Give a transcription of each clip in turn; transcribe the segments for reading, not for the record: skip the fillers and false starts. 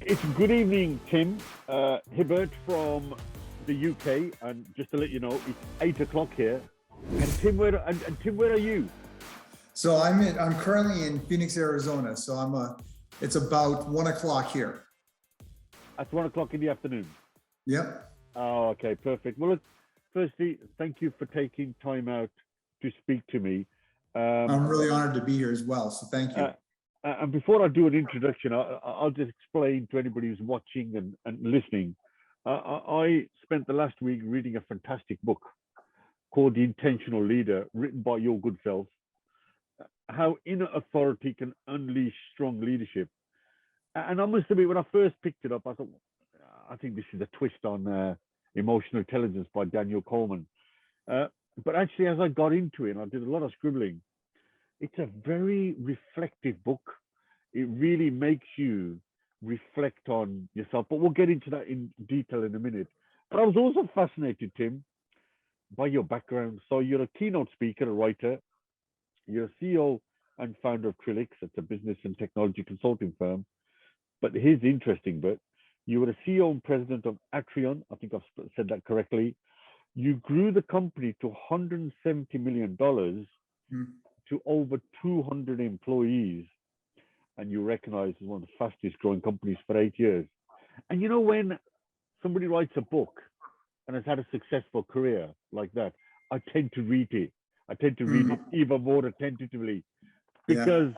It's good evening, Tim Hibbert from the UK, and just to let you know, it's 8 o'clock here. And Tim, where are you? So I'm currently in Phoenix, Arizona. So it's about 1 o'clock here. It's 1 o'clock in the afternoon. Yep. Oh, okay, perfect. Well, look, firstly, thank you for taking time out to speak to me. I'm really honored to be here as well. So thank you. And before I do an introduction, I'll just explain to anybody who's watching and listening. I spent the last week reading a fantastic book called The Intentional Leader, written by your good self. How inner authority can unleash strong leadership. And I must admit, when I first picked it up, I thought, I think this is a twist on emotional intelligence by Daniel Coleman. But actually, as I got into it, and I did a lot of scribbling, it's a very reflective book. It really makes you reflect on yourself. But we'll get into that in detail in a minute. But I was also fascinated, Tim, by your background. So you're a keynote speaker, a writer. You're a CEO and founder of Trilix. It's a business and technology consulting firm. But here's the interesting bit. You were a CEO and president of Nachural. I think I've said that correctly. You grew the company to $170 million to over 200 employees. And you recognize as one of the fastest growing companies for 8 years. And you know, when somebody writes a book and has had a successful career like that, I tend to read it. I tend to read it even more attentively, because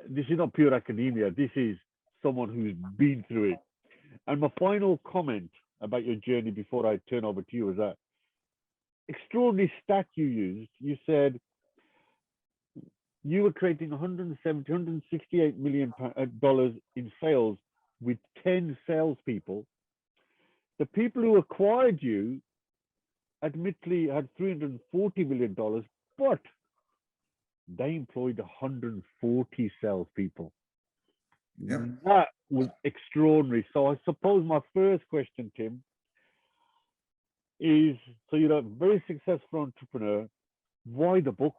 this is not pure academia. This is someone who's been through it. And my final comment about your journey before I turn over to you is that extraordinary stat you used. You said you were creating $168 million in sales with 10 salespeople. The people who acquired you admittedly had $340 million, but they employed 140 salespeople. Yep. That was extraordinary. So I suppose my first question, Tim, is, so you're a very successful entrepreneur. Why the book?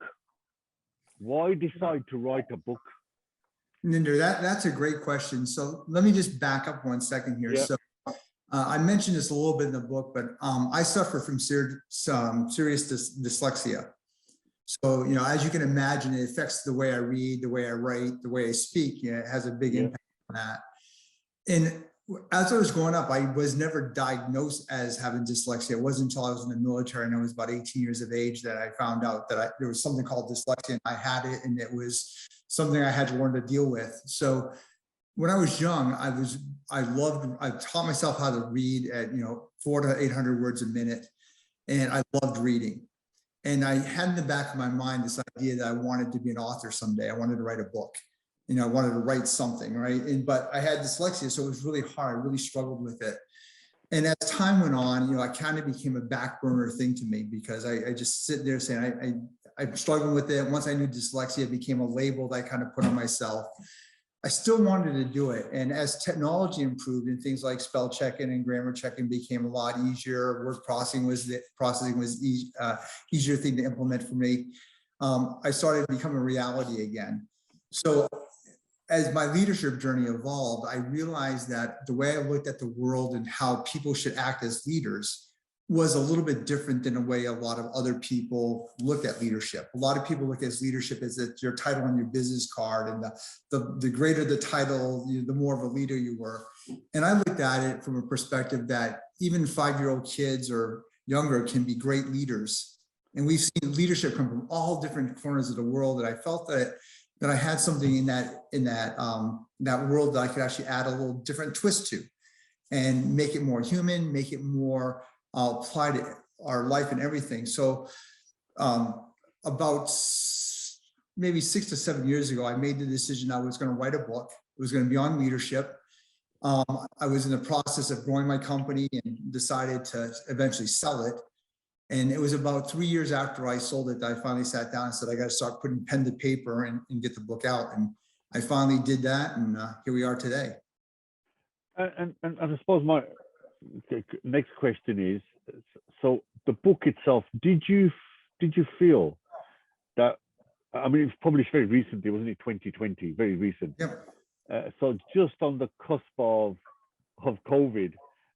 Why decide to write a book? Ninder, that's a great question. So let me just back up 1 second here. Yeah. So I mentioned this a little bit in the book, but I suffer from serious dyslexia. So, you know, as you can imagine, it affects the way I read, the way I write, the way I speak. You know, it has a big impact on that. And as I was growing up, I was never diagnosed as having dyslexia. It wasn't until I was in the military and I was about 18 years of age that I found out that there was something called dyslexia, and I had it, and it was something I had to learn to deal with. So when I was young, I taught myself how to read at, 400 to 800 words a minute. And I loved reading. And I had in the back of my mind this idea that I wanted to be an author someday. I wanted to write a book. I wanted to write something, right? But I had dyslexia, so it was really hard. I really struggled with it. And as time went on, I kind of became a back burner thing to me, because I just sit there saying, I'm struggling with it. Once I knew dyslexia, it became a label that I kind of put on myself. I still wanted to do it. And as technology improved and things like spell checking and grammar checking became a lot easier, word processing was easier thing to implement for me. I started to become a reality again. So as my leadership journey evolved, I realized that the way I looked at the world and how people should act as leaders was a little bit different than the way a lot of other people look at leadership. A lot of people look at leadership as that your title on your business card, and the greater the title, the more of a leader you were. And I looked at it from a perspective that even 5-year-old kids or younger can be great leaders. And we've seen leadership come from all different corners of the world. And I felt that I had something in that world that I could actually add a little different twist to, and make it more human, make it more apply to our life and everything. So about maybe 6 to 7 years ago, I made the decision I was going to write a book. It was going to be on leadership. I was in the process of growing my company and decided to eventually sell it. And it was about 3 years after I sold it that I finally sat down and said, I got to start putting pen to paper and get the book out. And I finally did that. And here we are today. And I suppose my next question is, so the book itself, did you feel that, I mean, it was published very recently, wasn't it? 2020, very recent. Yep. So just on the cusp of of COVID.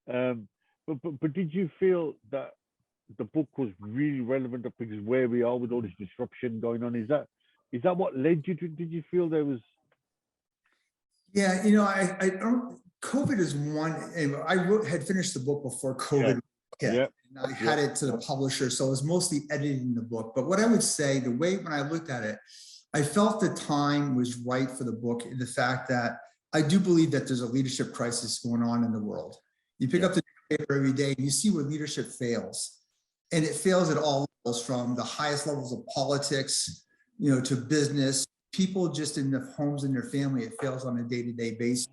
But did you feel that the book was really relevant because where we are with all this disruption going on? Is that what led you to? Did you feel there was? Yeah, I don't. COVID is one. Had finished the book before COVID hit. Yeah. And I had it to the publisher, so I was mostly editing the book. But what I would say, the way when I looked at it, I felt the time was right for the book. The fact that I do believe that there's a leadership crisis going on in the world. You pick up the paper every day and you see where leadership fails, and it fails at all levels, from the highest levels of politics, to business. People just in the homes and their family, it fails on a day-to-day basis.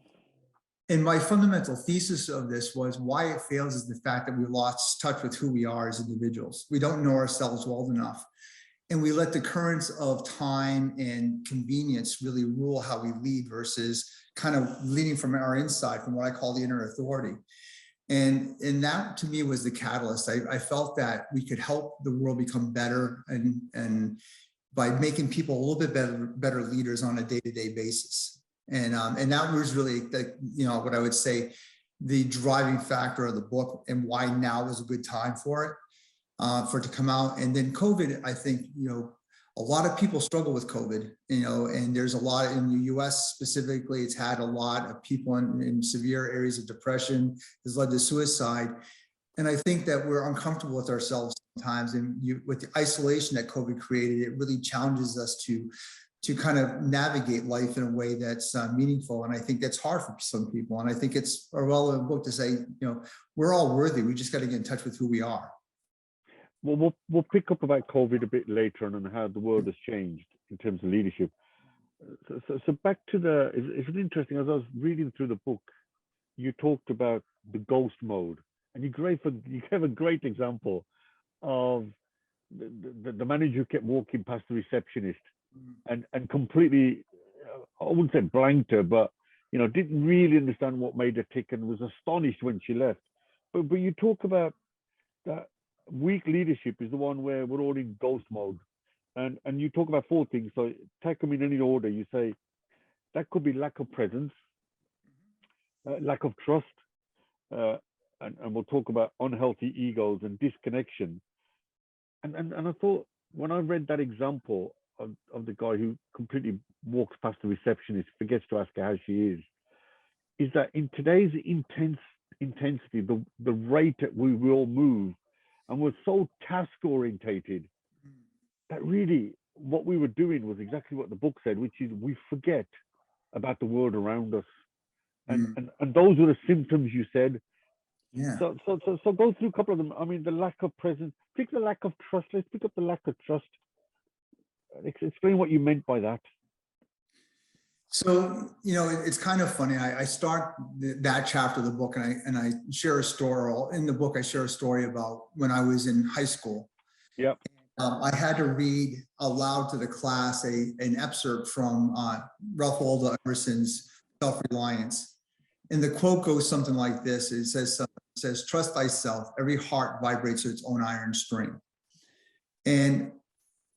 And my fundamental thesis of this was why it fails is the fact that we lost touch with who we are as individuals. We don't know ourselves well enough. And we let the currents of time and convenience really rule how we lead versus kind of leading from our inside, from what I call the inner authority. And that to me was the catalyst. I felt that we could help the world become better and by making people a little bit better leaders on a day-to-day basis. And that was really what I would say the driving factor of the book, and why now was a good time for it to come out. And then COVID, I think, a lot of people struggle with COVID, and there's a lot in the US specifically, it's had a lot of people in severe areas of depression, has led to suicide. And I think that we're uncomfortable with ourselves sometimes. And with the isolation that COVID created, it really challenges us to kind of navigate life in a way that's meaningful. And I think that's hard for some people. And I think it's a relevant book to say, we're all worthy. We just got to get in touch with who we are. Well, we'll pick up about COVID a bit later on and how the world has changed in terms of leadership. So back to it's interesting, as I was reading through the book, you talked about the ghost mode, and you gave a great example of the manager who kept walking past the receptionist and completely, I wouldn't say blanked her, but didn't really understand what made her tick and was astonished when she left. But you talk about that weak leadership is the one where we're all in ghost mode, and you talk about 4 things. So take them in any order. You say that could be lack of presence, lack of trust, and we'll talk about unhealthy egos and disconnection. And I thought, when I read that example of the guy who completely walks past the receptionist, forgets to ask her how she is that in today's intensity, the rate at we all move, and we're so task orientated, that really what we were doing was exactly what the book said, which is we forget about the world around us. And those were the symptoms you said. Yeah. So go through a couple of them. I mean, the lack of presence, pick the lack of trust. Let's pick up the lack of trust. Explain what you meant by that. So, it's kind of funny. I start that chapter of the book, and I share a story. In the book, I share a story about when I was in high school. Yep. I had to read aloud to the class an excerpt from Ralph Waldo Emerson's Self-Reliance. And the quote goes something like this. It says, "Trust thyself. Every heart vibrates to its own iron string." And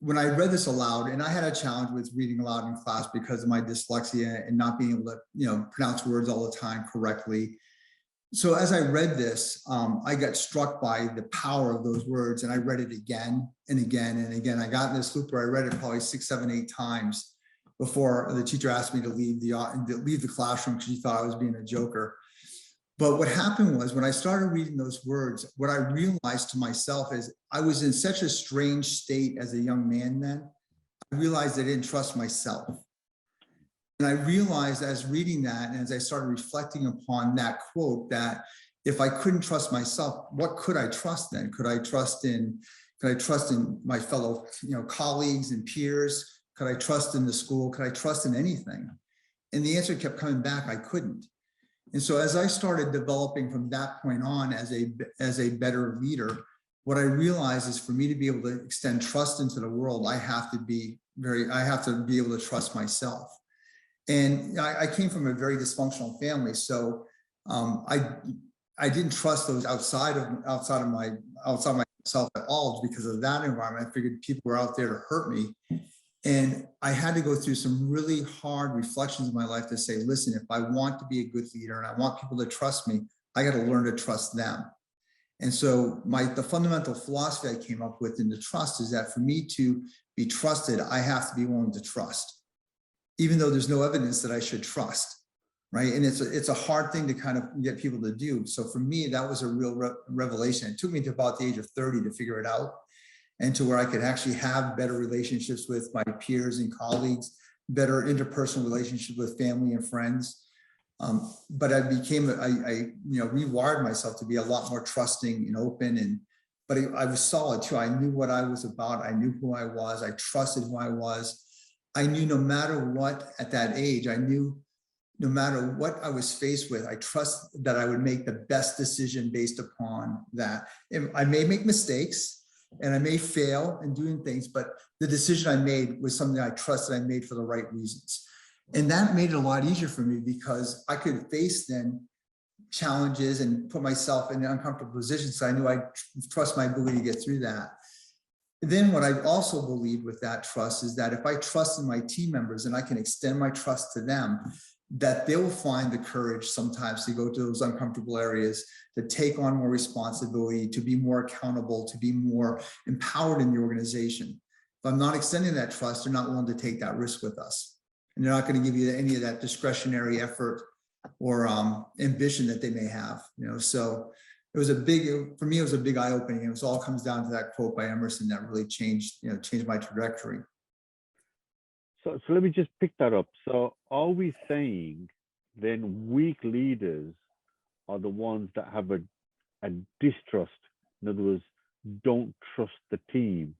when I read this aloud, and I had a challenge with reading aloud in class because of my dyslexia and not being able to, pronounce words all the time correctly. So as I read this, I got struck by the power of those words, and I read it again and again and again. I got in this loop where I read it probably 6, 7, 8 times before the teacher asked me to leave the classroom because she thought I was being a joker. But what happened was, when I started reading those words, what I realized to myself is I was in such a strange state as a young man then. I realized I didn't trust myself. And I realized as reading that, and as I started reflecting upon that quote, that if I couldn't trust myself, what could I trust then? Could I trust in my fellow colleagues and peers? Could I trust in the school? Could I trust in anything? And the answer kept coming back, I couldn't. And so as I started developing from that point on as a better leader, what I realized is, for me to be able to extend trust into the world, I have to be able to trust myself. And I came from a very dysfunctional family, so I didn't trust those outside of myself at all because of that environment. I figured people were out there to hurt me. And I had to go through some really hard reflections in my life to say, listen, if I want to be a good leader and I want people to trust me, I got to learn to trust them. And so the fundamental philosophy I came up with in the trust is that for me to be trusted, I have to be willing to trust, even though there's no evidence that I should trust, right? And it's a hard thing to kind of get people to do. So for me, that was a real revelation. It took me to about the age of 30 to figure it out, and to where I could actually have better relationships with my peers and colleagues, better interpersonal relationships with family and friends. But I rewired myself to be a lot more trusting and open, but I was solid too. I knew what I was about. I knew who I was. I trusted who I was. I knew no matter what at that age, I knew no matter what I was faced with, I trust that I would make the best decision based upon that. And I may make mistakes and I may fail in doing things, but the decision I made was something I trusted I made for the right reasons. And that made it a lot easier for me because I could face then challenges and put myself in uncomfortable positions. So I knew I trust my ability to get through that. Then what I also believed with that trust is that if I trust in my team members and I can extend my trust to them, that they will find the courage sometimes to go to those uncomfortable areas, to take on more responsibility, to be more accountable, to be more empowered in the organization. If I'm not extending that trust, they're not willing to take that risk with us. And they're not going to give you any of that discretionary effort or ambition that they may have, So it was for me, it was a big eye-opening. It all comes down to that quote by Emerson that really changed my trajectory. So let me just pick that up. So are we saying then weak leaders are the ones that have a distrust? In other words, don't trust the team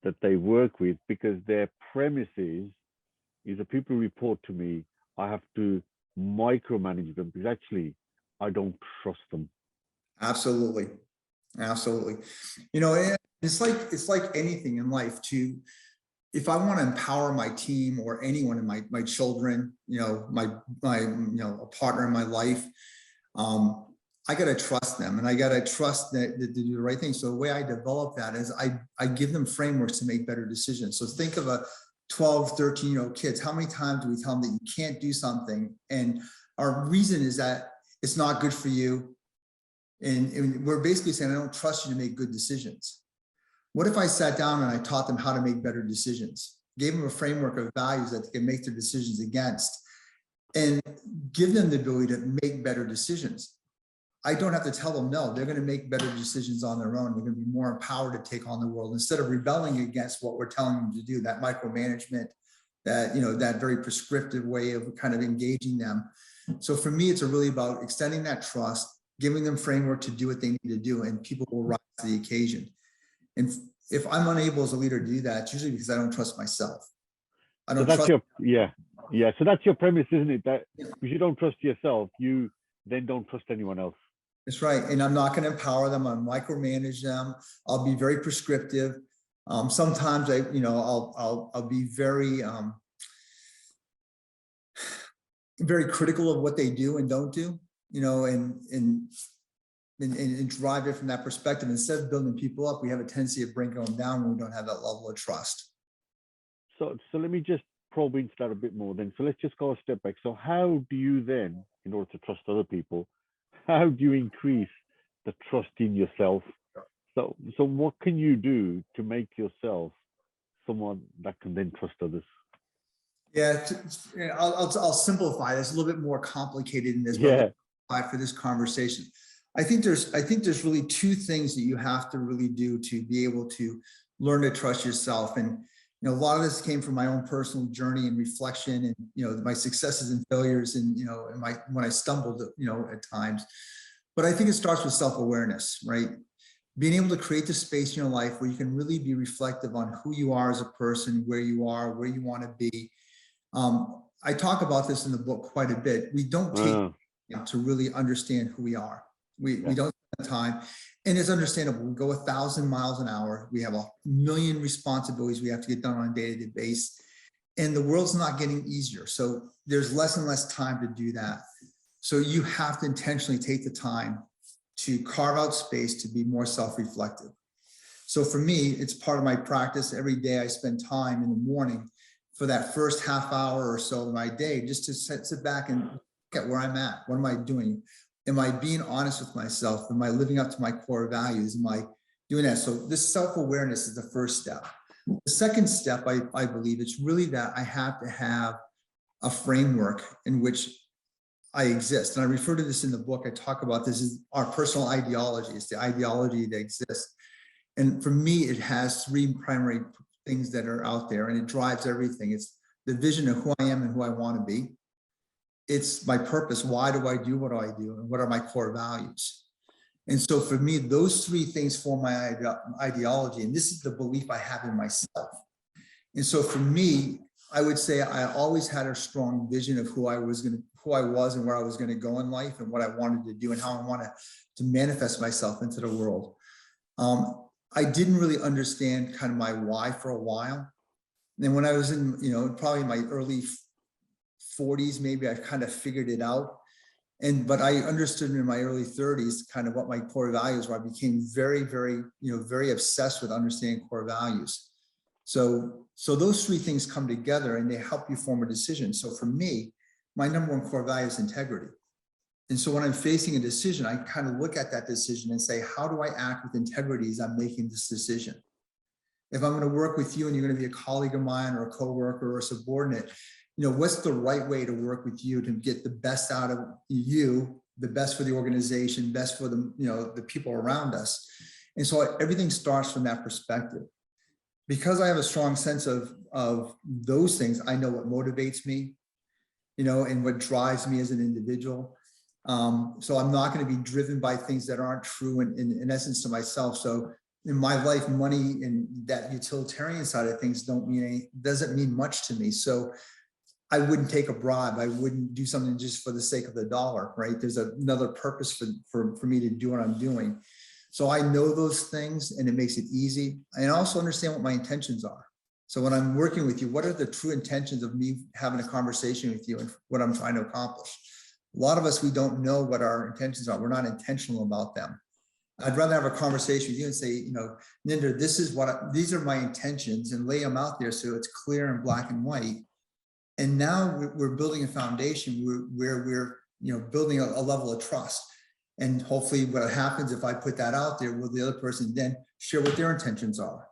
that they work with because their premises is that people report to me, I have to micromanage them because actually I don't trust them. Absolutely. Absolutely. It's like anything in life too. If I want to empower my team or anyone in my children, a partner in my life, I got to trust them and I got to trust that to do the right thing. So the way I develop that is I give them frameworks to make better decisions. So think of a 12, 13-year-old kids. How many times do we tell them that you can't do something? And our reason is that it's not good for you. And we're basically saying, I don't trust you to make good decisions. What if I sat down and I taught them how to make better decisions, gave them a framework of values that they can make their decisions against, and give them the ability to make better decisions? I don't have to tell them no, they're going to make better decisions on their own. They're going to be more empowered to take on the world instead of rebelling against what we're telling them to do, that micromanagement, that very prescriptive way of kind of engaging them. So for me, it's really about extending that trust, giving them framework to do what they need to do, and people will rise to the occasion. And if I'm unable as a leader to do that, it's usually because I don't trust myself. I don't trust. So that's your premise, isn't it? That if you don't trust yourself, you then don't trust anyone else. That's right. And I'm not going to empower them. I'll micromanage them. I'll be very prescriptive. Sometimes I'll be very, very critical of what they do and don't do, and drive it from that perspective. Instead of building people up, we have a tendency of bringing them down when we don't have that level of trust. So let me just probe into that a bit more then. So let's just go a step back. So how do you then, in order to trust other people, how do you increase the trust in yourself? So what can you do to make yourself someone that can then trust others? Yeah, I'll simplify this. A little bit more complicated in this, but for this conversation. I think there's really two things that you have to really do to be able to learn to trust yourself. And a lot of this came from my own personal journey and reflection, and my successes and failures, and when I stumbled, at times. But I think it starts with self-awareness, right? Being able to create the space in your life where you can really be reflective on who you are as a person, where you are, where you want to be. I talk about this in the book quite a bit. We don't take to really understand who we are. We don't spend time, and it's understandable. We go 1,000 miles an hour. We have 1 million responsibilities we have to get done on a day-to-day basis, and the world's not getting easier. So there's less and less time to do that. So you have to intentionally take the time to carve out space to be more self-reflective. So for me, it's part of my practice. Every day I spend time in the morning for that first half hour or so of my day, just to sit back and look at where I'm at. What am I doing? Am I being honest with myself? Am I living up to my core values? Am I doing that? So this self-awareness is the first step. The second step, I believe, it's really that I have to have a framework in which I exist. And I refer to this in the book. I talk about this as our personal ideology. It's the ideology that exists. And for me, it has three primary things that are out there, and it drives everything. It's the vision of who I am and who I want to be. It's my purpose. Why do I do what I do? And what are my core values? And so for me, those three things form my ideology. And this is the belief I have in myself. And so for me, I would say I always had a strong vision of who I was and where I was going to go in life and what I wanted to do and how I wanted to manifest myself into the world. I didn't really understand kind of my why for a while. And then when I was in, probably in my early 40s, maybe I kind of figured it out. But I understood in my early 30s kind of what my core values were. I became very, very, very obsessed with understanding core values. So those three things come together and they help you form a decision. So for me, my number one core value is integrity. And so when I'm facing a decision, I kind of look at that decision and say, how do I act with integrity as I'm making this decision? If I'm going to work with you and you're going to be a colleague of mine or a coworker or a subordinate, what's the right way to work with you to get the best out of you, the best for the organization, best for the people around us. And so everything starts from that perspective. Because I have a strong sense of those things, I know what motivates me, and what drives me as an individual. So I'm not going to be driven by things that aren't true in essence to myself. So in my life, money and that utilitarian side of things doesn't mean much to me. So I wouldn't take a bribe. I wouldn't do something just for the sake of the dollar, right? There's another purpose for me to do what I'm doing. So I know those things and it makes it easy. I also understand what my intentions are. So when I'm working with you, what are the true intentions of me having a conversation with you and what I'm trying to accomplish? A lot of us, we don't know what our intentions are. We're not intentional about them. I'd rather have a conversation with you and say, Ninder, these are my intentions, and lay them out there so it's clear and black and white. And now we're building a foundation where we're building a level of trust. And hopefully what happens if I put that out there, will the other person then share what their intentions are?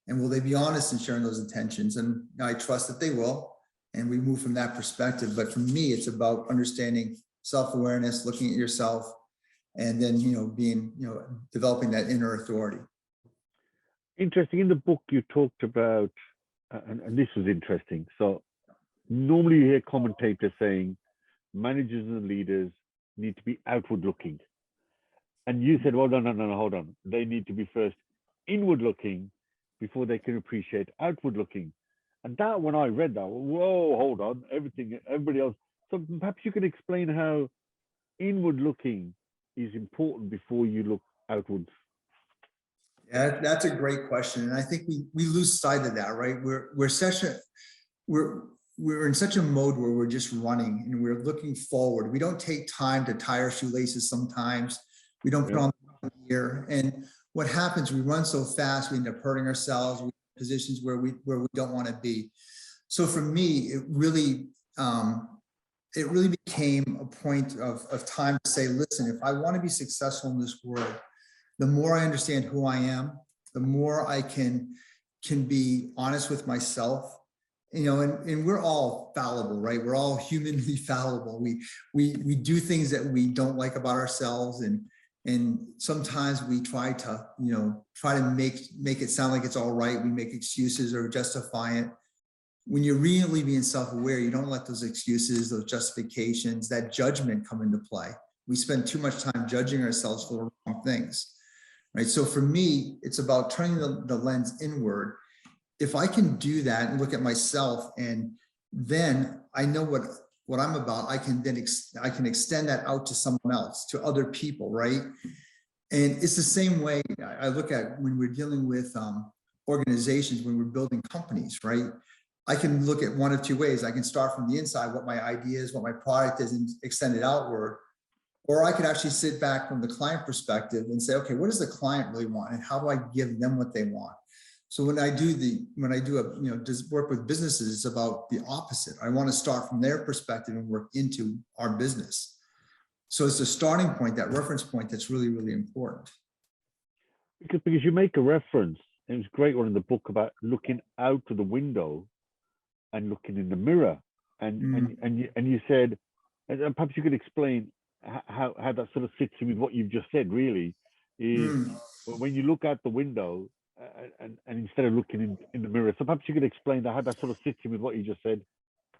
And will they be honest in sharing those intentions? And I trust that they will. And we move from that perspective. But for me, it's about understanding self-awareness, looking at yourself, and then, developing that inner authority. Interesting. In the book, you talked about, and this was interesting. So normally you hear commentators saying managers and leaders need to be outward looking. And you said, well, no, hold on. They need to be first inward looking before they can appreciate outward looking. And that, when I read that, whoa, hold on, everybody else. So perhaps you can explain how inward looking is important before you look outwards. Yeah, that's a great question. And I think we lose sight of that, right? We're in such a mode where we're just running and we're looking forward. We don't take time to tie our shoelaces sometimes. We don't put on the gear. And what happens, we run so fast, we end up hurting ourselves. We're in positions where we don't want to be. So for me, it really became a point of time to say, listen, if I want to be successful in this world, the more I understand who I am, the more I can be honest with myself. And we're all fallible, right? We're all humanly fallible. We do things that we don't like about ourselves, and sometimes we try to make it sound like it's all right. We make excuses or justify it. When you're really being self-aware, you don't let those excuses, those justifications, that judgment come into play. We spend too much time judging ourselves for the wrong things, right? So for me, it's about turning the lens inward. If I can do that and look at myself, and then I know what I'm about, I can extend that out to someone else, to other people, right? And it's the same way I look at when we're dealing with organizations, when we're building companies, right? I can look at one of two ways. I can start from the inside, what my idea is, what my product is, and extend it outward. Or I could actually sit back from the client perspective and say, okay, what does the client really want, and how do I give them what they want? So when I do just work with businesses, it's about the opposite. I want to start from their perspective and work into our business. So it's a starting point, that reference point, that's really, really important. Because you make a reference, and it was great one in the book about looking out of the window and looking in the mirror, and you said, and perhaps you could explain how that sort of fits in with what you've just said. Really, is when you look out the window and instead of looking in the mirror. So perhaps you could explain that, how that sort of fits in with what you just said.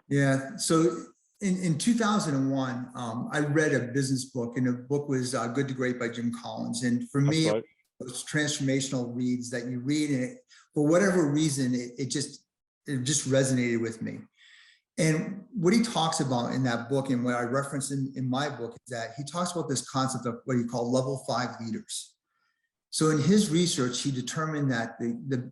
Yeah. So in 2001, I read a business book, and the book was Good to Great by Jim Collins. And for me, Right. those transformational reads that you read, and for whatever reason, it just resonated with me. And what he talks about in that book, and what I reference in my book, is that he talks about this concept of what he called level 5 leaders. So in his research, he determined that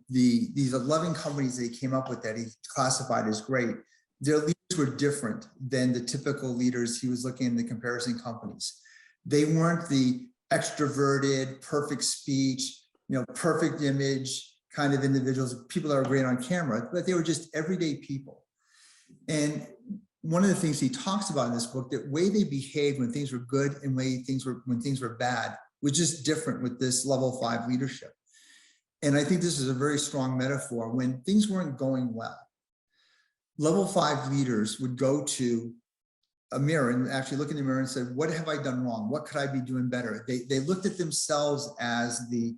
these 11 companies that he came up with that he classified as great, their leaders were different than the typical leaders he was looking in the comparison companies. They weren't the extroverted, perfect speech, perfect image kind of individuals, people that are great on camera, but they were just everyday people. And one of the things he talks about in this book, the way they behaved when things were good and when things were bad, was just different with this level 5 leadership. And I think this is a very strong metaphor. When things weren't going well, level 5 leaders would go to a mirror and actually look in the mirror and say, what have I done wrong? What could I be doing better? They looked at themselves as the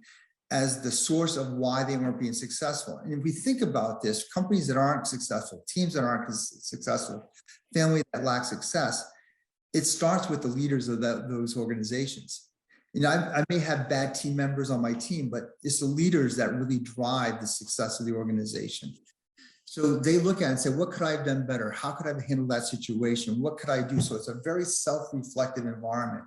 source of why they weren't being successful. And if we think about this, companies that aren't successful, teams that aren't successful, family that lack success, it starts with the leaders of those organizations. I may have bad team members on my team, but it's the leaders that really drive the success of the organization. So they look at it and say, what could I have done better? How could I have handled that situation? What could I do? So it's a very self-reflective environment.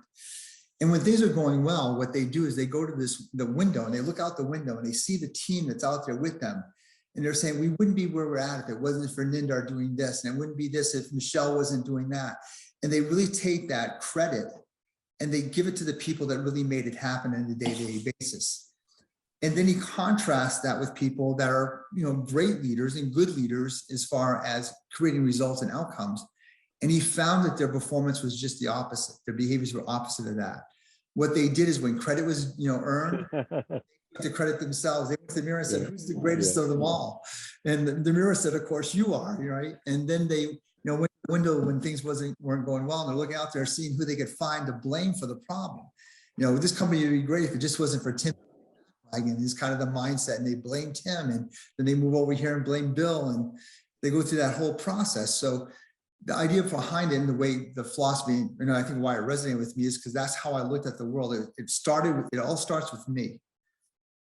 And when things are going well, what they do is they go to the window, and they look out the window and they see the team that's out there with them. And they're saying, we wouldn't be where we're at if it wasn't for Ninder doing this. And it wouldn't be this if Michelle wasn't doing that. And they really take that credit and they give it to the people that really made it happen on a day-to-day basis. And then he contrasts that with people that are, great leaders and good leaders as far as creating results and outcomes. And he found that their performance was just the opposite. Their behaviors were opposite of that. What they did is when credit was, earned, they put the credit themselves. They went to the mirror and said, who's the greatest of them all? And the mirror said, of course you are, right? And then they, went to the window when things weren't going well, and they're looking out there seeing who they could find to blame for the problem. This company would be great if it just wasn't for Tim. Again, is kind of the mindset, and they blame Tim, and then they move over here and blame Bill, and they go through that whole process. So the idea behind it and the way the philosophy, I think why it resonated with me is because that's how I looked at the world. It all starts with me.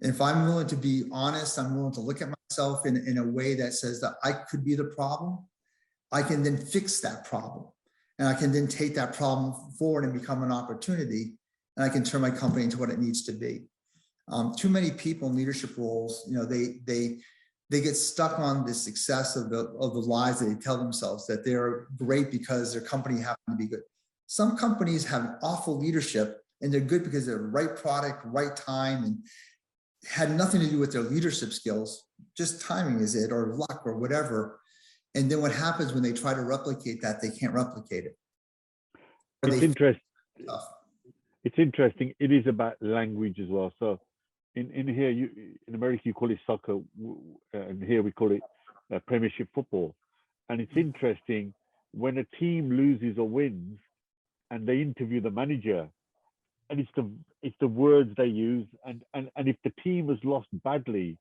And if I'm willing to be honest, I'm willing to look at myself in a way that says that I could be the problem, I can then fix that problem. And I can then take that problem forward and become an opportunity, and I can turn my company into what it needs to be. Too many people in leadership roles, they get stuck on the success of the lies that they tell themselves, that they're great because their company happened to be good. Some companies have awful leadership, and they're good because they're the right product, right time, and had nothing to do with their leadership skills. Just timing is it, or luck, or whatever. And then what happens when they try to replicate that, they can't replicate it. It's interesting. It's interesting. It is about language as well. So in here, in America, you call it soccer, and here we call it Premiership football. And it's interesting when a team loses or wins, and they interview the manager, and it's the words they use. And if the team has lost badly,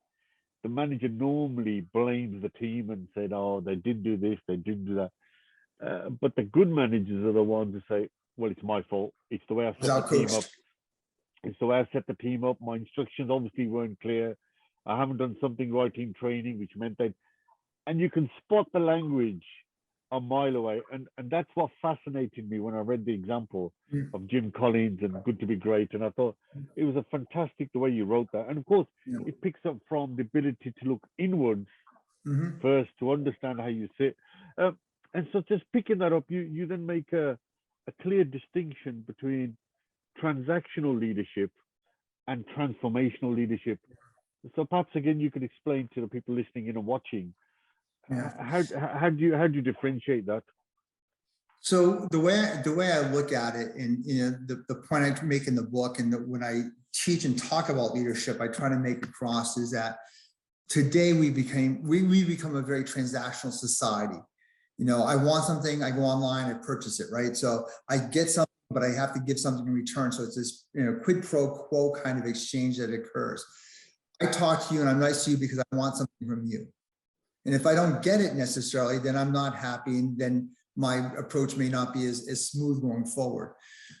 the manager normally blames the team and said, "Oh, they didn't do this, they didn't do that." But the good managers are the ones who say, "Well, it's my fault. It's the way I set the team up. It's the way I set the team up. My instructions obviously weren't clear. I haven't done something right in training, which meant that." And you can spot the language a mile away. And that's what fascinated me when I read the example of Jim Collins and Good to Be Great. And I thought it was a fantastic the way you wrote that. And of course, it picks up from the ability to look inwards first to understand how you sit. And so just picking that up, you then make a a clear distinction between transactional leadership and transformational leadership. So perhaps again, you could explain to the people listening in and watching, Yeah. how do you differentiate that? So the way I look at it, and the point I make in the book, and when I teach and talk about leadership, I try to make across is that today we become a very transactional society. I want something, I go online, I purchase it, right? So I get something, but I have to give something in return. So it's this quid pro quo kind of exchange that occurs. I talk to you and I'm nice to you because I want something from you. And if I don't get it necessarily, then I'm not happy, and then my approach may not be as smooth going forward.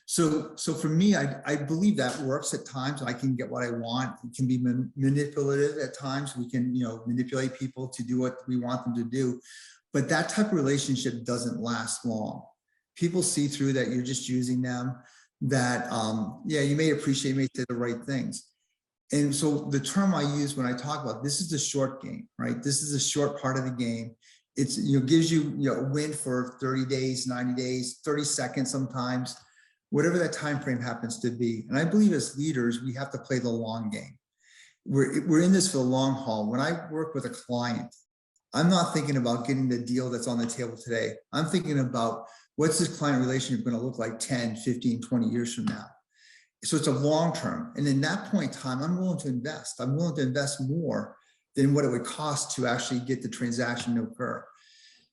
So for me, I believe that works at times. I can get what I want. It can be manipulative at times. We can manipulate people to do what we want them to do. But that type of relationship doesn't last long. People see through that you're just using them, that you may appreciate, you may say the right things. And so the term I use when I talk about this is the short game, right? This is a short part of the game. It's gives you a win for 30 days, 90 days, 30 seconds sometimes, whatever that time frame happens to be. And I believe as leaders, we have to play the long game. We're in this for the long haul. When I work with a client, I'm not thinking about getting the deal that's on the table today. I'm thinking about what's this client relationship going to look like 10, 15, 20 years from now. So it's a long term. And in that point in time, I'm willing to invest. I'm willing to invest more than what it would cost to actually get the transaction to occur.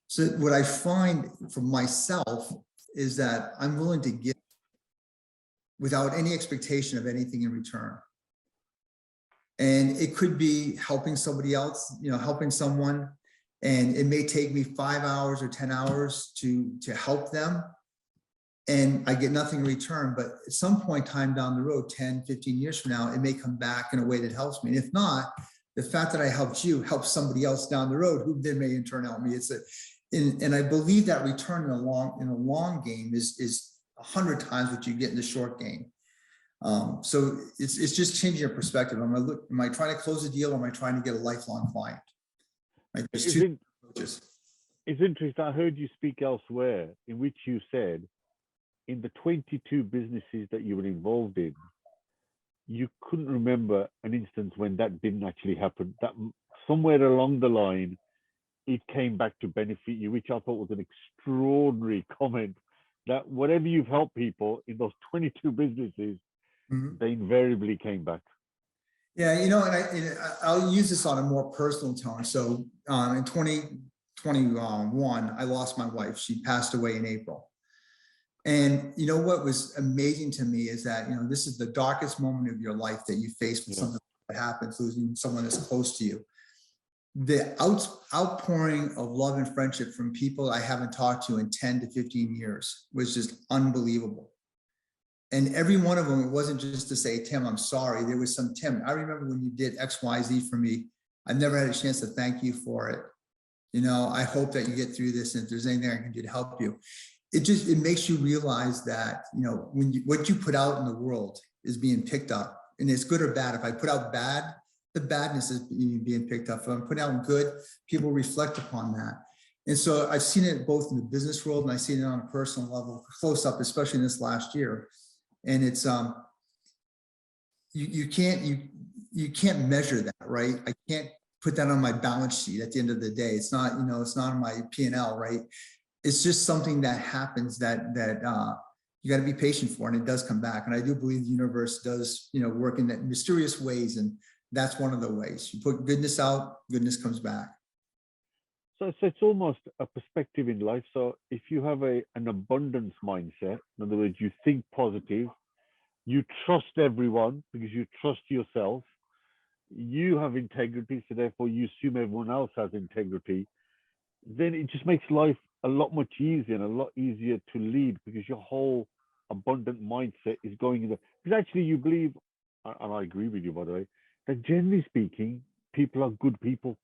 So what I find for myself is that I'm willing to give without any expectation of anything in return. And it could be helping somebody else, helping someone, and it may take me 5 hours or 10 hours to help them. And I get nothing in return, but at some point in time down the road, 10, 15 years from now, it may come back in a way that helps me. And if not, the fact that I helped you helps somebody else down the road who then may in turn help me. And I believe that return in a long game is 100 times what you get in the short game. So it's just changing your perspective. Am I trying to close a deal, or am I trying to get a lifelong client? Right? There's two approaches. It's interesting. I heard you speak elsewhere in which you said, in the 22 businesses that you were involved in, you couldn't remember an instance when that didn't actually happen. That somewhere along the line, it came back to benefit you, which I thought was an extraordinary comment. That whatever you've helped people in those 22 businesses, they invariably came back. Yeah, and I'll use this on a more personal tone. So in 2021, I lost my wife. She passed away in April. And what was amazing to me is that, this is the darkest moment of your life that you face with something that happens, losing someone that's close to you. The outpouring of love and friendship from people I haven't talked to in 10 to 15 years was just unbelievable. And every one of them, it wasn't just to say, Tim, I'm sorry. There was some, Tim, I remember when you did X, Y, Z for me. I've never had a chance to thank you for it. I hope that you get through this. And if there's anything I can do to help you. It makes you realize that, what you put out in the world is being picked up, and it's good or bad. If I put out bad, the badness is being picked up. If I'm putting out good, people reflect upon that. And so I've seen it both in the business world, and I've seen it on a personal level, close up, especially in this last year. And it's, you can't measure that, right? I can't put that on my balance sheet at the end of the day. It's not, it's not on my P&L, right? It's just something that happens that you got to be patient for, and it does come back. And I do believe the universe does, work in that mysterious ways, and that's one of the ways. You put goodness out, goodness comes back. So it's almost a perspective in life. So if you have an abundance mindset, in other words, you think positive, you trust everyone because you trust yourself, you have integrity, so therefore you assume everyone else has integrity, then it just makes life a lot much easier and a lot easier to lead, because your whole abundant mindset is going in the, because actually you believe, and I agree with you, by the way, that generally speaking, people are good people.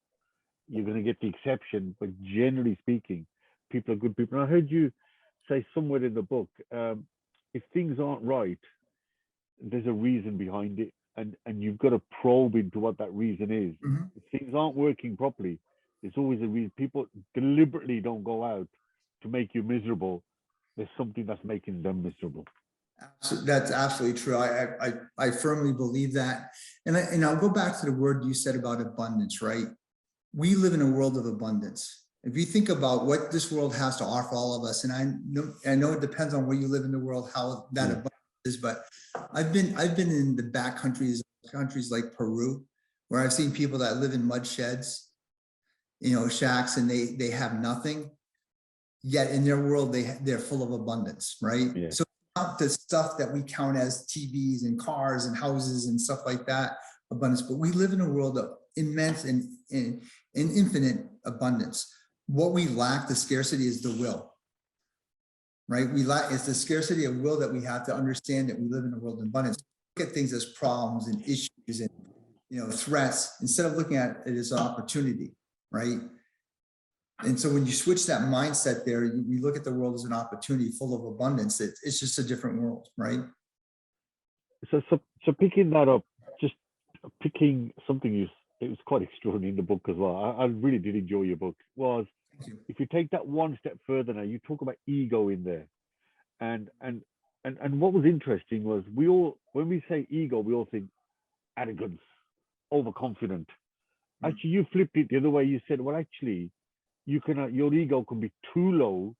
You're going to get the exception, but generally speaking, people are good people. And I heard you say somewhere in the book, if things aren't right, there's a reason behind it, and you've got to probe into what that reason is. Mm-hmm. If things aren't working properly, there's always a reason. People deliberately don't go out to make you miserable. there's something that's making them miserable. That's absolutely true. I firmly believe that. And I'll go back to the word you said about abundance, right? We live in a world of abundance. If you think about what this world has to offer all of us, and I know it depends on where you live in the world, how that abundance is, but I've been in the back countries like Peru, where I've seen people that live in mud sheds, shacks, and they have nothing, yet in their world they're full of abundance, right? Yeah. So not the stuff that we count as TVs and cars and houses and stuff like that abundance, but we live in a world of immense and infinite abundance. What we lack, the scarcity, is the will, right? It's the scarcity of will that we have to understand that we live in a world of abundance. Look at things as problems and issues and threats instead of looking at it as an opportunity, right? And so when you switch that mindset there, we look at the world as an opportunity full of abundance. It's just a different world, right? So picking that up, just picking something it was quite extraordinary in the book as well. I really did enjoy your book. Was if you take that one step further now, you talk about ego in there, and what was interesting was when we say ego, we all think arrogance, overconfident. Actually, you flipped it the other way. You said, well, actually, your ego can be too low,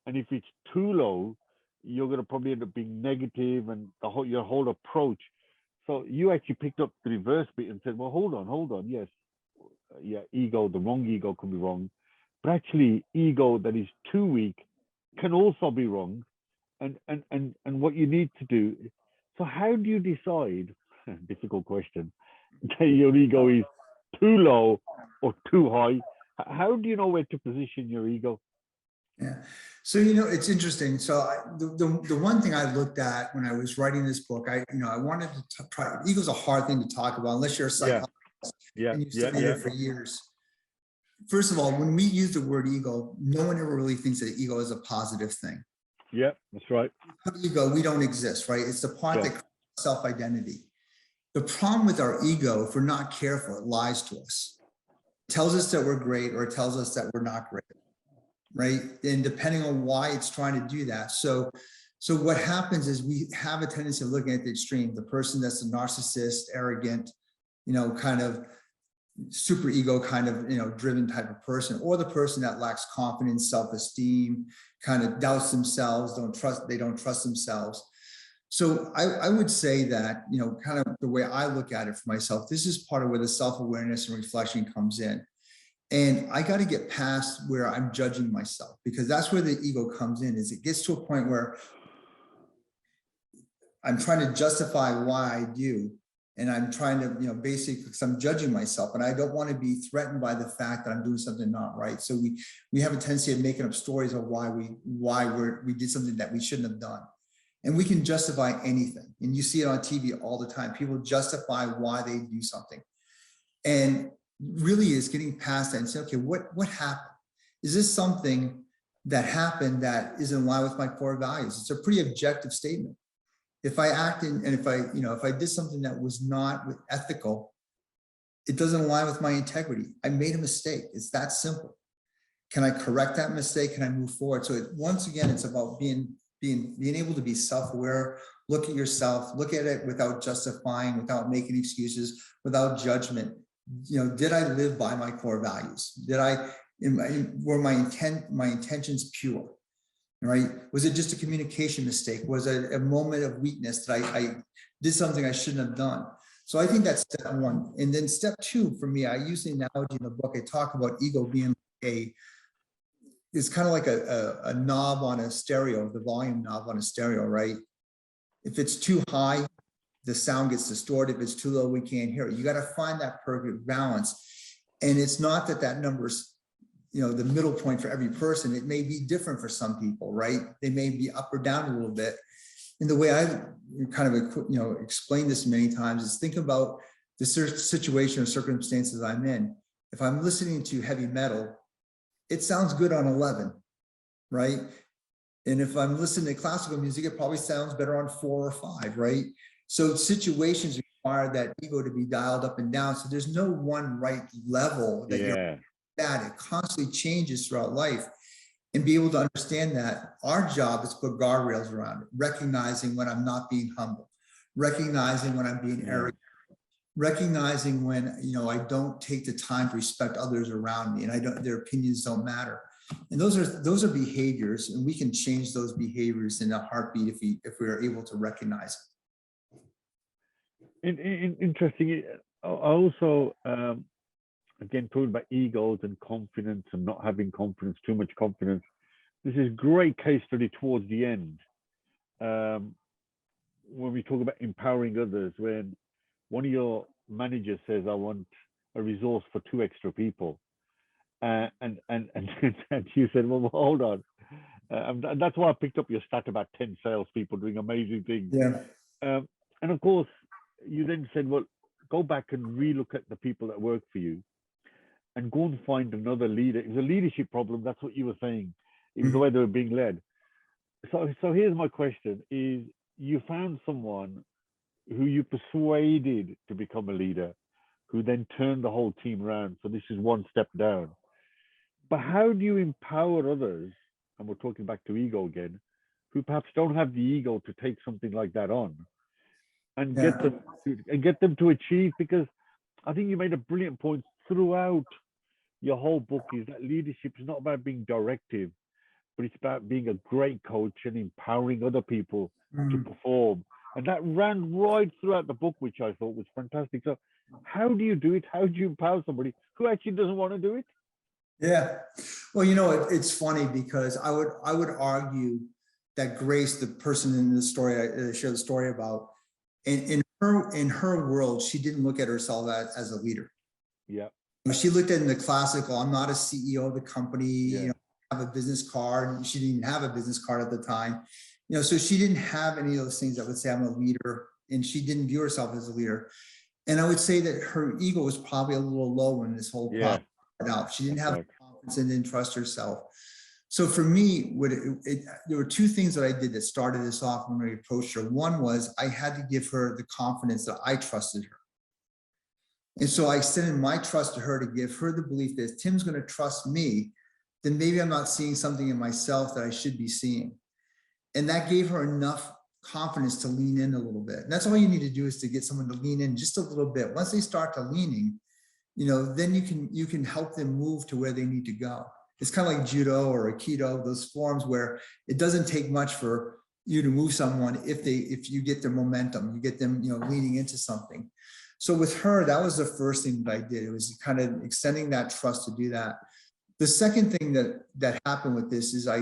and if it's too low, you're going to probably end up being negative, and your whole approach. So you actually picked up the reverse bit and said, well, hold on. Yes, ego, the wrong ego can be wrong, but actually ego that is too weak can also be wrong. And what you need to do. So how do you decide, difficult question, that your ego is too low or too high? How do you know where to position your ego? Yeah. So, it's interesting. So the one thing I looked at when I was writing this book, I wanted to try, ego's a hard thing to talk about unless you're a psychologist and you've studied it for years. First of all, when we use the word ego, no one ever really thinks that ego is a positive thing. Yeah, that's right. Ego, we don't exist, right? It's the part that creates self-identity. The problem with our ego, if we're not careful, it lies to us. It tells us that we're great, or it tells us that we're not great, right? And depending on why it's trying to do that. So what happens is we have a tendency of looking at the extreme, the person that's a narcissist, arrogant, kind of super ego kind of, driven type of person, or the person that lacks confidence, self-esteem, kind of doubts themselves, they don't trust themselves. So I would say that, kind of the way I look at it for myself, this is part of where the self-awareness and reflection comes in. And I got to get past where I'm judging myself, because that's where the ego comes in, is it gets to a point where I'm trying to justify why I do. And I'm trying to, basically, because I'm judging myself, and I don't want to be threatened by the fact that I'm doing something not right. So we have a tendency of making up stories of why we did something that we shouldn't have done. And we can justify anything. And you see it on TV all the time. People justify why they do something. And really is getting past that and say, okay, what happened? Is this something that happened that is in line with my core values? It's a pretty objective statement. If I act and if I did something that was not ethical, it doesn't align with my integrity. I made a mistake. It's that simple. Can I correct that mistake? Can I move forward? So once again, it's about being able to be self-aware, look at yourself, look at it without justifying, without making excuses, without judgment. Did I live by my core values? Were my intentions pure? Right? Was it just a communication mistake? Was it a moment of weakness that I did something I shouldn't have done? So I think that's step one. And then step two for me, I use the analogy in the book. I talk about ego being it's kind of like a knob on a stereo, the volume knob on a stereo, right? If it's too high, the sound gets distorted. If it's too low, we can't hear it. You got to find that perfect balance. And it's not that number's the middle point for every person. It may be different for some people, right? They may be up or down a little bit. And the way I kind of, explain this many times is think about the situation or circumstances I'm in. If I'm listening to heavy metal, it sounds good on 11, right? And if I'm listening to classical music, it probably sounds better on 4 or 5, right? So situations require that ego to be dialed up and down. So there's no one right level that you're at. It constantly changes throughout life. and be able to understand that our job is to put guardrails around it, recognizing when I'm not being humble, recognizing when I'm being arrogant, recognizing when, you know, I don't take the time to respect others around me and their opinions don't matter. And those are behaviors, and we can change those behaviors in a heartbeat if we are able to recognize it. Interesting. I also, again, talking about egos and confidence and not having confidence, too much confidence. This is great case study towards the end. When we talk about empowering others, when one of your managers says, I want a resource for 2 extra people. And you said, well, hold on. And that's why I picked up your stat about 10 salespeople doing amazing things. Yeah. And of course, you then said, well, go back and relook at the people that work for you and go and find another leader. It was a leadership problem. That's what you were saying. It was the way they were being led. So here's my question is, you found someone who you persuaded to become a leader, who then turned the whole team around. So this is one step down. But how do you empower others, and we're talking back to ego again, who perhaps don't have the ego to take something like that on and get them to achieve? Because I think you made a brilliant point throughout your whole book, is that leadership is not about being directive, but it's about being a great coach and empowering other people to perform. And that ran right throughout the book, which I thought was fantastic. So how do you do it? How do you empower somebody who actually doesn't want to do it? Yeah. Well, you know, it's funny because I would argue that Grace, the person in the story I shared the story about, in her world, she didn't look at herself as a leader. Yeah. She looked at in the classical, I'm not a CEO of the company, Yeah. you know, I have a business card. She didn't even have a business card at the time. You know, so she didn't have any of those things that would say I'm a leader, and she didn't view herself as a leader. And I would say that her ego was probably a little low when this whole process started out. She didn't have the confidence and didn't trust herself. So for me, there were 2 things that I did that started this off when we approached her. One was I had to give her the confidence that I trusted her. And so I extended my trust to her to give her the belief that if Tim's going to trust me, then maybe I'm not seeing something in myself that I should be seeing. And that gave her enough confidence to lean in a little bit. And that's all you need to do, is to get someone to lean in just a little bit. Once they start to leaning, you know, then you can help them move to where they need to go. It's kind of like judo or aikido, those forms where it doesn't take much for you to move someone if you get their momentum, you get them, you know, leaning into something. So with her, that was the first thing that I did. It was kind of extending that trust to do that. The second thing that happened with this is I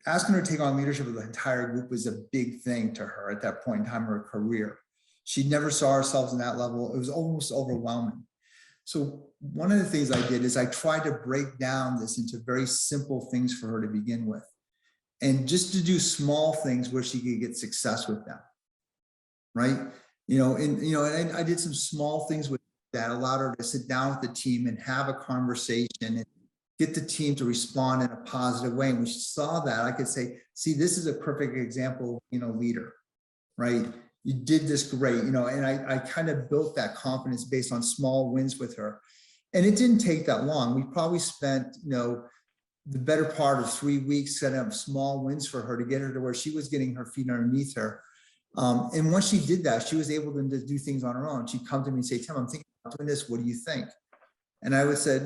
asking her to take on leadership of the entire group was a big thing to her at that point in time in her career. She never saw herself in that level. It was almost overwhelming. So one of the things I did is I tried to break down this into very simple things for her to begin with, and just to do small things where she could get success with them, right? And I did some small things with that allowed her to sit down with the team and have a conversation and get the team to respond in a positive way. And when she saw that, I could say, see, this is a perfect example, leader, right? You did this great, and I kind of built that confidence based on small wins with her. And it didn't take that long. We probably spent, the better part of 3 weeks setting up small wins for her to get her to where she was getting her feet underneath her. And once she did that, she was able to do things on her own. She'd come to me and say, Tim, I'm thinking about doing this. What do you think? And I would say,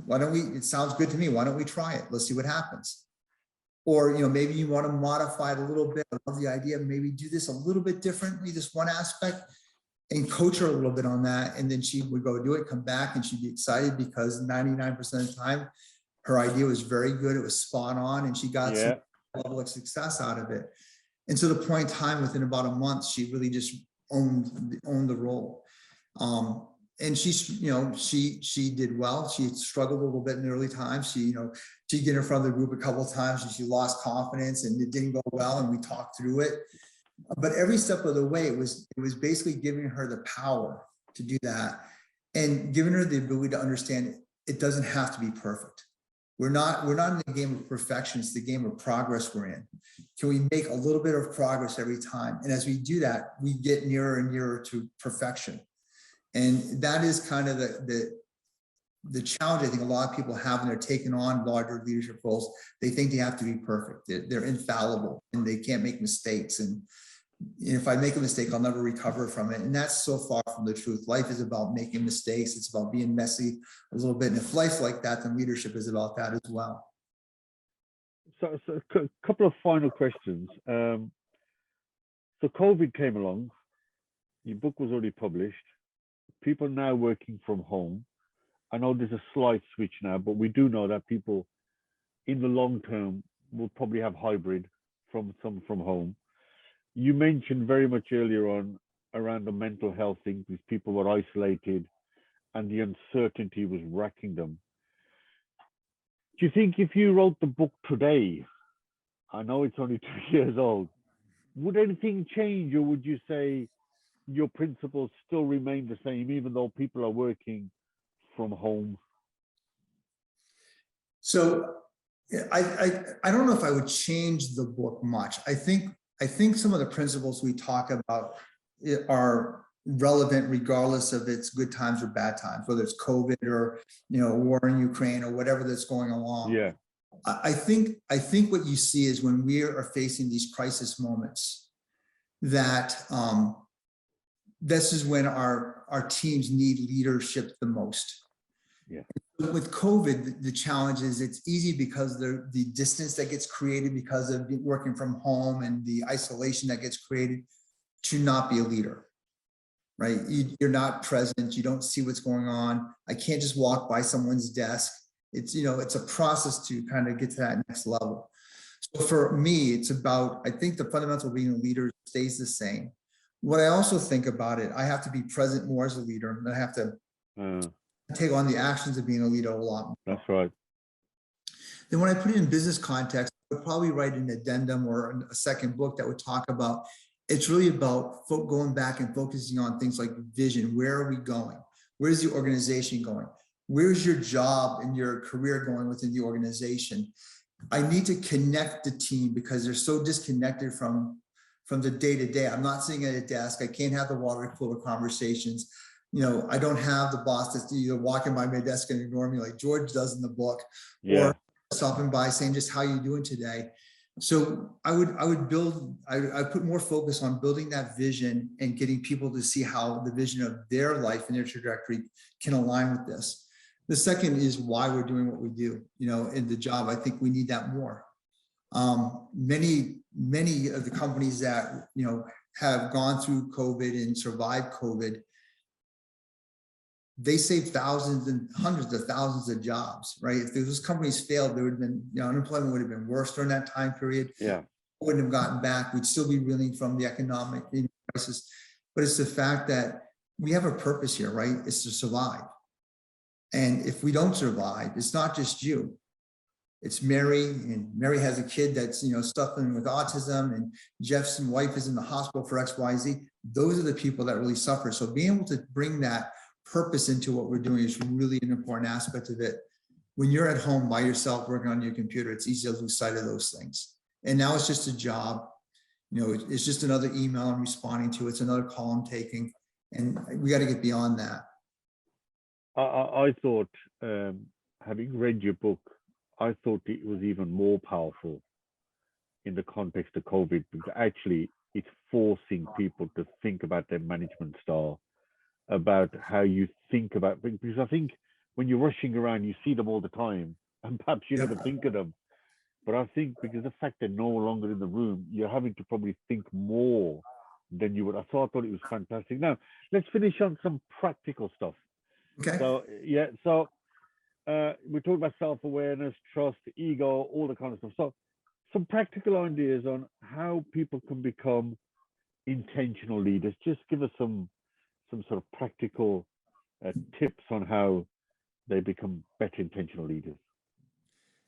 why don't we, it sounds good to me. Why don't we try it? Let's see what happens. Or, maybe you want to modify it a little bit. I love the idea. Maybe do this a little bit differently, this one aspect, and coach her a little bit on that. And then she would go do it, come back, and she'd be excited because 99% of the time, her idea was very good. It was spot on, and she got some level of success out of it. And so the point in time, within about a month, she really just owned the role. And she did well. She struggled a little bit in the early times. She'd get in front of the group a couple of times and she lost confidence and it didn't go well. And we talked through it. But every step of the way, it was basically giving her the power to do that and giving her the ability to understand it doesn't have to be perfect. We're not in the game of perfection. It's the game of progress we're in. Can we make a little bit of progress every time? And as we do that, we get nearer and nearer to perfection. And that is kind of the challenge I think a lot of people have when they're taking on larger leadership roles, they think they have to be perfect. They're infallible and they can't make mistakes. And if I make a mistake, I'll never recover from it. And that's so far from the truth. Life is about making mistakes. It's about being messy a little bit. And if life's like that, then leadership is about that as well. So a couple of final questions. So COVID came along. Your book was already published. People now working from home. I know there's a slight switch now, but we do know that people in the long term will probably have hybrid from home. You mentioned very much earlier on around the mental health thing, because people were isolated and the uncertainty was wrecking them. Do you think if you wrote the book today, I know it's only 2 years old, would anything change, or would you say your principles still remain the same, even though people are working from home? So I don't know if I would change the book much. I think some of the principles we talk about are relevant regardless of its good times or bad times, whether it's COVID or war in Ukraine or whatever that's going along. Yeah. I think what you see is when we are facing these crisis moments, that this is when our teams need leadership the most. Yeah. With COVID, the challenge is it's easy because the distance that gets created because of working from home and the isolation that gets created to not be a leader, right? You're not present. You don't see what's going on. I can't just walk by someone's desk. It's a process to kind of get to that next level. So for me, it's about, I think the fundamental of being a leader stays the same. What I also think about it, I have to be present more as a leader, and I have to take on the actions of being a leader a lot more. That's right. Then when I put it in business context, I would probably write an addendum or a second book that would talk about, it's really about going back and focusing on things like vision. Where are we going? Where's the organization going? Where's your job and your career going within the organization? I need to connect the team because they're so disconnected from the day-to-day. I'm not sitting at a desk. I can't have the water cooler conversations. I don't have the boss that's either walking by my desk and ignore me like George does in the book, or stopping by saying just how you doing today. So I put more focus on building that vision and getting people to see how the vision of their life and their trajectory can align with this. The second is why we're doing what we do, in the job. I think we need that more. Many of the companies that, have gone through COVID and survived COVID, they saved thousands and hundreds of thousands of jobs, right? If those companies failed, there would have been, unemployment would have been worse during that time period. Yeah. Wouldn't have gotten back. We'd still be reeling from the economic crisis. But it's the fact that we have a purpose here, right? It's to survive. And if we don't survive, it's not just you. It's Mary, and Mary has a kid that's, suffering with autism, and Jeff's wife is in the hospital for XYZ. Those are the people that really suffer. So being able to bring that purpose into what we're doing is really an important aspect of it. When you're at home by yourself working on your computer, it's easy to lose sight of those things. And now it's just a job. It's just another email I'm responding to. It's another call I'm taking. And we got to get beyond that. I thought, having read your book, I thought it was even more powerful in the context of COVID, because actually it's forcing people to think about their management style, about how you think about, because I think when you're rushing around, you see them all the time, and perhaps you never think of them. But I think because the fact they're no longer in the room, you're having to probably think more than you would. So I thought it was fantastic. Now, let's finish on some practical stuff. Okay. So we talked about self-awareness, trust, ego, all the kind of stuff. So some practical ideas on how people can become intentional leaders. Just give us some sort of practical tips on how they become better intentional leaders.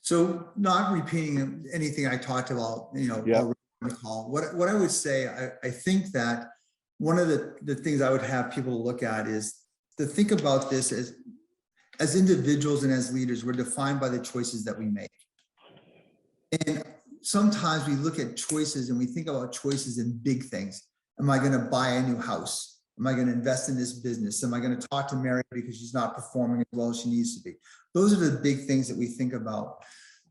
So not repeating anything I talked about, already on the call. What I would say, I think that one of the things I would have people look at is to think about this as individuals and as leaders, we're defined by the choices that we make. And sometimes we look at choices and we think about choices in big things. Am I going to buy a new house? Am I going to invest in this business? Am I going to talk to Mary because she's not performing as well as she needs to be? Those are the big things that we think about.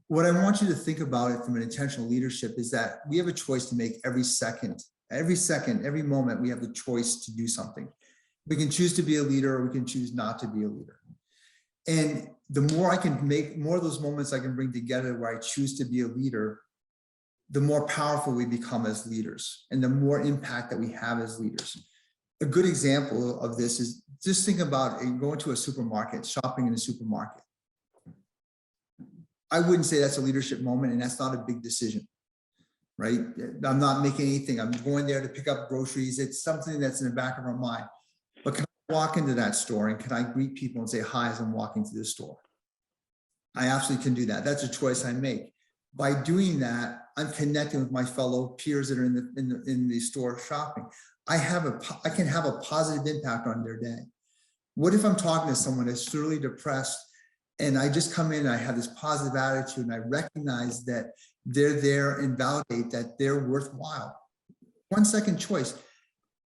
What I want you to think about it from an intentional leadership is that we have a choice to make every second, every moment. We have the choice to do something. We can choose to be a leader, or we can choose not to be a leader. And the more I can make, more of those moments I can bring together where I choose to be a leader, the more powerful we become as leaders and the more impact that we have as leaders. A good example of this is just think about going to a supermarket, shopping in a supermarket. I wouldn't say that's a leadership moment, and that's not a big decision, right? I'm not making anything. I'm going there to pick up groceries. It's something that's in the back of our mind. But can I walk into that store and can I greet people and say hi as I'm walking through the store? I absolutely can do that. That's a choice I make. By doing that, I'm connecting with my fellow peers that are in the store shopping. I can have a positive impact on their day. What if I'm talking to someone that's thoroughly depressed and I just come in and I have this positive attitude and I recognize that they're there and validate that they're worthwhile? 1 second choice.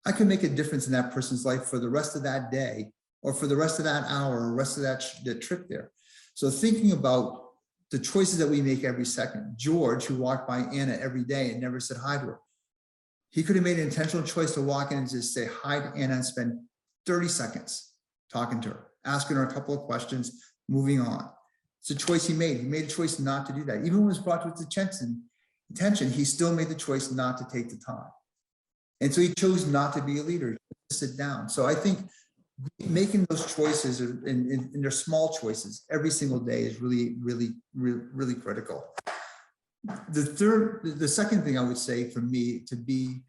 I can make a difference in that person's life for the rest of that day, or for the rest of that hour, or the rest of that trip there. So thinking about the choices that we make every second. George, who walked by Anna every day and never said hi to her, he could have made an intentional choice to walk in and just say hi to Anna and spend 30 seconds talking to her, asking her a couple of questions, moving on. It's a choice he made. He made a choice not to do that. Even when it was brought to his attention, he still made the choice not to take the time. And so he chose not to be a leader, to sit down. So I think making those choices and they're small choices every single day is really, really, really, really critical. The second thing I would say for me, to be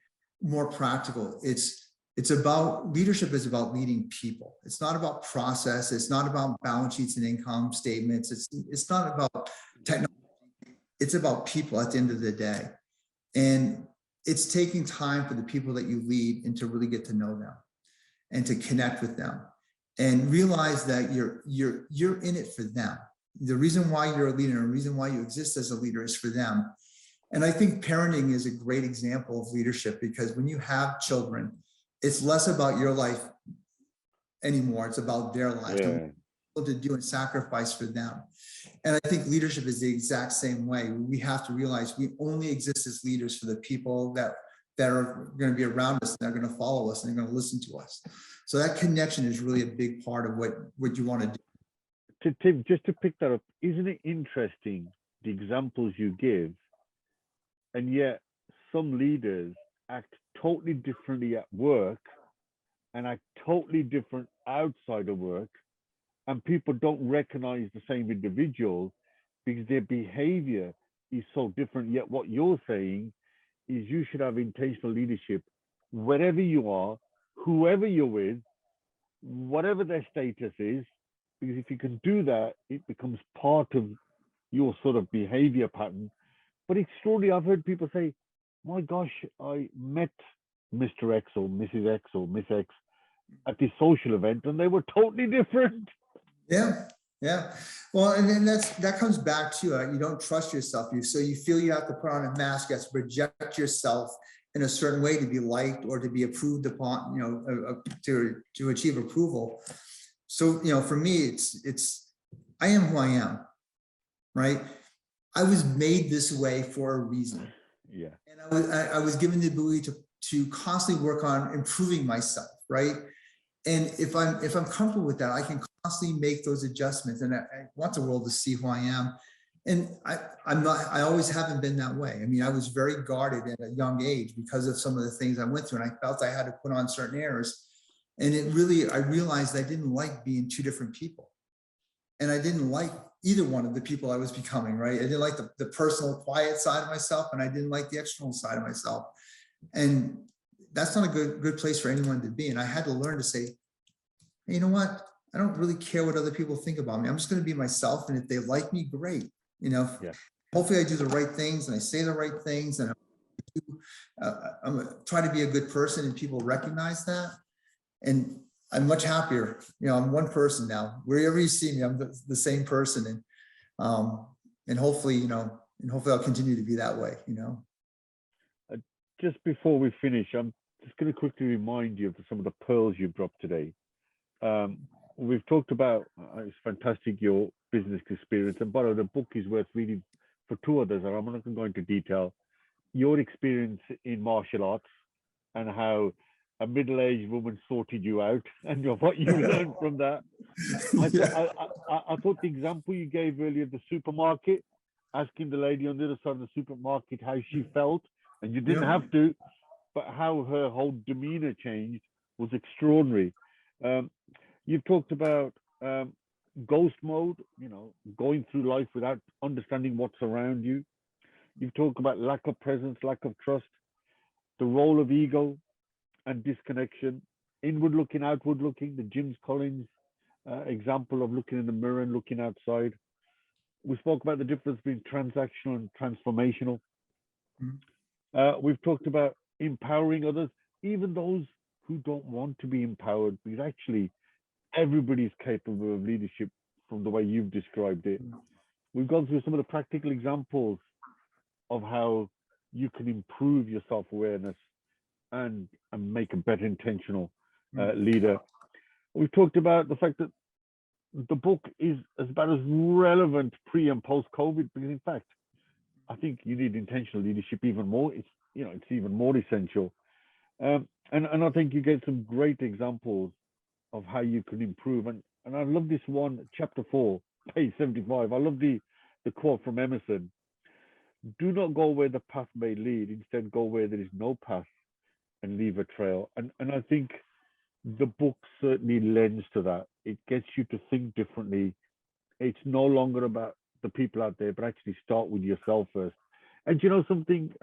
more practical, it's about leadership is about leading people. It's not about process. It's not about balance sheets and income statements. It's not about technology. It's about people at the end of the day. And it's taking time for the people that you lead and to really get to know them and to connect with them and realize that you're in it for them. The reason why you're a leader and the reason why you exist as a leader is for them. And I think parenting is a great example of leadership, because when you have children, it's less about your life anymore. It's about their lives. Yeah. To do and sacrifice for them. And I think leadership is the exact same way. We have to realize we only exist as leaders for the people that are going to be around us, and they're going to follow us, and they're going to listen to us. So that connection is really a big part of what you want to do. Tim, just to pick that up, isn't it interesting the examples you give, and yet some leaders act totally differently at work and act totally different outside of work, and people don't recognize the same individual because their behavior is so different. Yet what you're saying is you should have intentional leadership wherever you are, whoever you're with, whatever their status is, because if you can do that, it becomes part of your sort of behavior pattern. But extraordinary, I've heard people say, my gosh, I met Mr. X or Mrs. X or Miss X at this social event and they were totally different. Yeah. Yeah. Well, and then that comes back to you don't trust yourself. So you feel you have to put on a mask, you have to project yourself in a certain way to be liked or to be approved upon, to achieve approval. So, for me, it's I am who I am, right? I was made this way for a reason. Yeah. And I was given the ability to constantly work on improving myself, right? And if I'm comfortable with that, I can constantly make those adjustments. And I want the world to see who I am. And I always haven't been that way. I mean, I was very guarded at a young age because of some of the things I went through. And I felt I had to put on certain airs. And I realized I didn't like being two different people. And I didn't like either one of the people I was becoming, right? I didn't like the personal, quiet side of myself, and I didn't like the external side of myself. And that's not a good place for anyone to be. And I had to learn to say, hey, you know what? I don't really care what other people think about me. I'm just going to be myself. And if they like me, great. Yeah. Hopefully I do the right things and I say the right things, and I'm trying to be a good person, and people recognize that. And I'm much happier. I'm one person now. Wherever you see me, I'm the same person. And hopefully, I'll continue to be that way, Just before we finish, I'm just going to quickly remind you of some of the pearls you've dropped today. We've talked about, it's fantastic, your business experience. And by the way, the book is worth reading for two others. I'm not going to go into detail. Your experience in martial arts and how a middle-aged woman sorted you out and what you learned from that. I thought the example you gave earlier, the supermarket, asking the lady on the other side of the supermarket how she felt, and you didn't have to, but how her whole demeanor changed was extraordinary. You've talked about ghost mode, going through life without understanding what's around you. You've talked about lack of presence, lack of trust, the role of ego and disconnection, inward looking, outward looking, the James Collins example of looking in the mirror and looking outside. We spoke about the difference between transactional and transformational. We've talked about empowering others, even those who don't want to be empowered, because actually everybody's capable of leadership from the way you've described it. We've gone through some of the practical examples of how you can improve your self-awareness and make a better intentional leader. We've talked about the fact that the book is about as relevant pre and post COVID, because in fact, I think you need intentional leadership even more. It's even more essential. And I think you gave some great examples of how you can improve. And I love this one, chapter 4, page 75. I love the quote from Emerson: "Do not go where the path may lead, instead go where there is no path and leave a trail." And I think the book certainly lends to that. It gets you to think differently. It's no longer about the people out there, but actually start with yourself first. And you know something,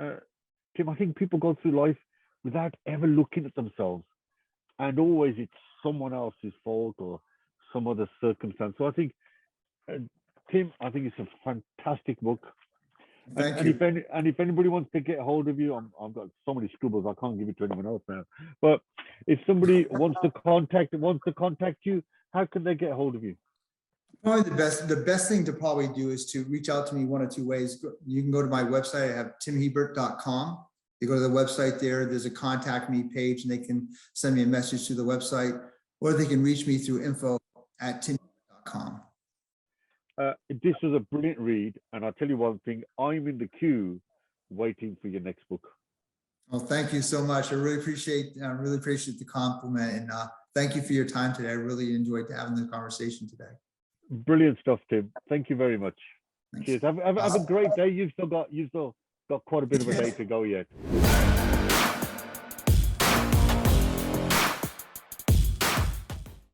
Tim, I think people go through life without ever looking at themselves. And always it's someone else's fault or some other circumstance. So I think, Tim, I think it's a fantastic book. Thank you. And if anybody wants to get hold of you, I've got so many scribbles, I can't give it to anyone else now. But if somebody wants to contact you, how can they get hold of you? Probably the best thing to probably do is to reach out to me one of two ways. You can go to my website. I have timhebert.com. You go to the website there, there's a contact me page, and they can send me a message through the website, or they can reach me through info@timhebert.com. This was a brilliant read, and I'll tell you one thing, I'm in the queue waiting for your next book. Well, thank you so much. I really appreciate the compliment, and thank you for your time today. I really enjoyed having the conversation today. Brilliant stuff, Tim. Thank you very much. Thanks. Cheers. Have a great day. You've still got quite a bit of a day to go yet.